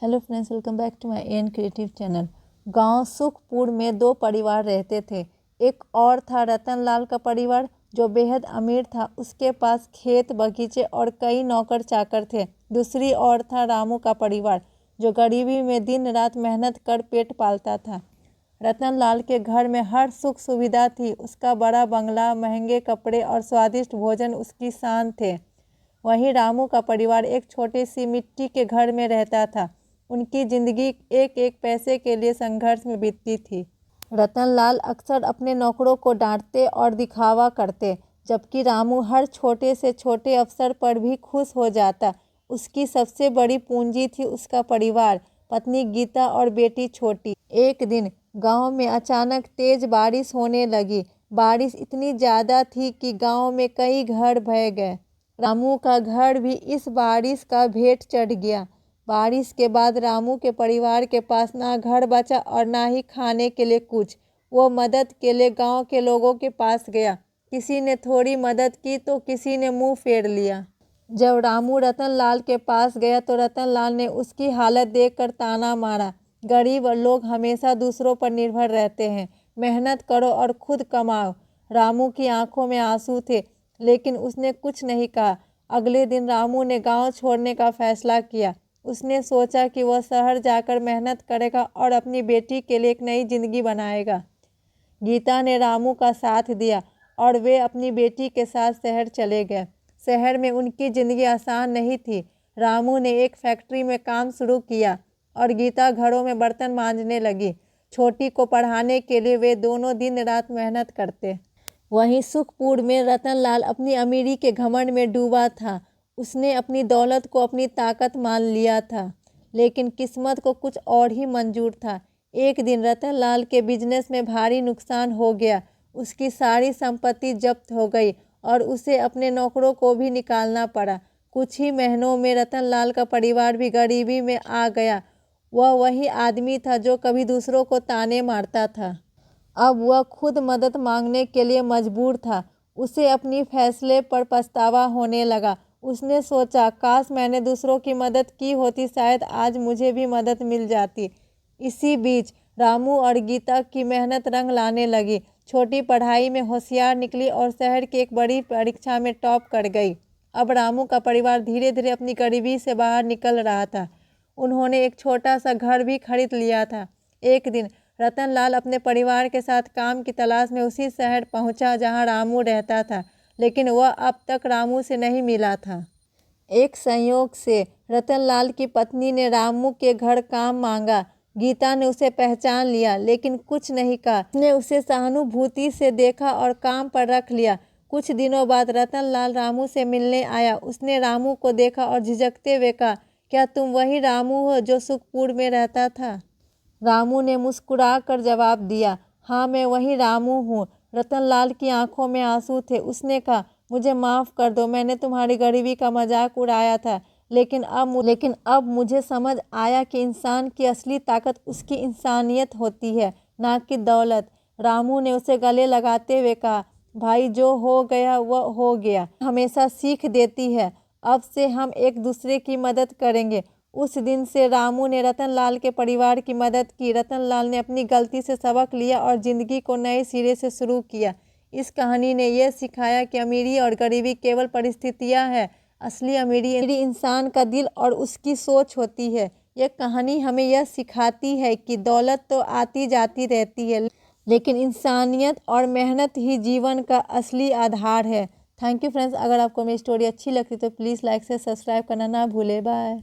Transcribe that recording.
Hello friends, welcome back to my an creative channel. गांव सुखपुर में दो परिवार रहते थे। एक और था रतनलाल का परिवार जो बेहद अमीर था। उसके पास खेत बगीचे और कई नौकर चाकर थे। दूसरी ओर था रामू का परिवार जो गरीबी में दिन रात मेहनत कर पेट पालता था। रतनलाल के घर में हर सुख सुविधा थी। उसका बड़ा बंगला, महंगे कपड़े और स्वादिष्ट भोजन उसकी शान थे। वहीं रामू का परिवार एक छोटी सी मिट्टी के घर में रहता था। उनकी जिंदगी एक एक पैसे के लिए संघर्ष में बीतती थी। रतनलाल अक्सर अपने नौकरों को डांटते और दिखावा करते, जबकि रामू हर छोटे से छोटे अवसर पर भी खुश हो जाता। उसकी सबसे बड़ी पूंजी थी उसका परिवार, पत्नी गीता और बेटी छोटी। एक दिन गांव में अचानक तेज बारिश होने लगी। बारिश इतनी ज़्यादा थी कि गांव में कई घर बह गए। रामू का घर भी इस बारिश का भेंट चढ़ गया। बारिश के बाद रामू के परिवार के पास ना घर बचा और ना ही खाने के लिए कुछ। वो मदद के लिए गांव के लोगों के पास गया। किसी ने थोड़ी मदद की तो किसी ने मुंह फेर लिया। जब रामू रतनलाल के पास गया तो रतनलाल ने उसकी हालत देखकर ताना मारा। गरीब लोग हमेशा दूसरों पर निर्भर रहते हैं। मेहनत करो और खुद कमाओ। रामू की आंखों में आंसू थे, लेकिन उसने कुछ नहीं कहा। अगले दिन रामू ने गांव छोड़ने का फैसला किया। उसने सोचा कि वह शहर जाकर मेहनत करेगा और अपनी बेटी के लिए एक नई जिंदगी बनाएगा। गीता ने रामू का साथ दिया और वे अपनी बेटी के साथ शहर चले गए। शहर में उनकी ज़िंदगी आसान नहीं थी। रामू ने एक फैक्ट्री में काम शुरू किया और गीता घरों में बर्तन मांजने लगी। छोटी को पढ़ाने के लिए वे दोनों दिन रात मेहनत करते। वहीं सुखपुर में रतनलाल अपनी अमीरी के घमंड में डूबा था। उसने अपनी दौलत को अपनी ताकत मान लिया था, लेकिन किस्मत को कुछ और ही मंजूर था। एक दिन रतनलाल के बिजनेस में भारी नुकसान हो गया। उसकी सारी संपत्ति जब्त हो गई और उसे अपने नौकरों को भी निकालना पड़ा। कुछ ही महीनों में रतनलाल का परिवार भी गरीबी में आ गया। वह वही आदमी था जो कभी दूसरों को ताने मारता था। अब वह खुद मदद मांगने के लिए मजबूर था। उसे अपनी फैसले पर पछतावा होने लगा। उसने सोचा, काश मैंने दूसरों की मदद की होती, शायद आज मुझे भी मदद मिल जाती। इसी बीच रामू और गीता की मेहनत रंग लाने लगी। छोटी पढ़ाई में होशियार निकली और शहर की एक बड़ी परीक्षा में टॉप कर गई। अब रामू का परिवार धीरे धीरे अपनी गरीबी से बाहर निकल रहा था। उन्होंने एक छोटा सा घर भी खरीद लिया था। एक दिन रतनलाल अपने परिवार के साथ काम की तलाश में उसी शहर पहुंचा जहां रामू रहता था, लेकिन वह अब तक रामू से नहीं मिला था। एक संयोग से रतनलाल की पत्नी ने रामू के घर काम मांगा। गीता ने उसे पहचान लिया, लेकिन कुछ नहीं कहा। उसने उसे सहानुभूति से देखा और काम पर रख लिया। कुछ दिनों बाद रतनलाल रामू से मिलने आया। उसने रामू को देखा और झिझकते हुए कहा, क्या तुम वही रामू हो जो सुखपुर में रहता था? रामू ने मुस्कुराकर जवाब दिया, हाँ, मैं वही रामू हूँ। रतनलाल की आंखों में आंसू थे। उसने कहा, मुझे माफ़ कर दो, मैंने तुम्हारी गरीबी का मजाक उड़ाया था। लेकिन अब मुझे समझ आया कि इंसान की असली ताकत उसकी इंसानियत होती है, ना कि दौलत। रामू ने उसे गले लगाते हुए कहा, भाई, जो हो गया वह हो गया। हमेशा सीख देती है। अब से हम एक दूसरे की मदद करेंगे। उस दिन से रामू ने रतनलाल के परिवार की मदद की। रतनलाल ने अपनी गलती से सबक लिया और ज़िंदगी को नए सिरे से शुरू किया। इस कहानी ने यह सिखाया कि अमीरी और गरीबी केवल परिस्थितियां हैं। असली अमीरी इंसान का दिल और उसकी सोच होती है। यह कहानी हमें यह सिखाती है कि दौलत तो आती जाती रहती है, लेकिन इंसानियत और मेहनत ही जीवन का असली आधार है। Thank you friends. अगर आपको मेरी स्टोरी अच्छी लगती तो प्लीज़ लाइक से सब्सक्राइब करना ना भूलें। बाय।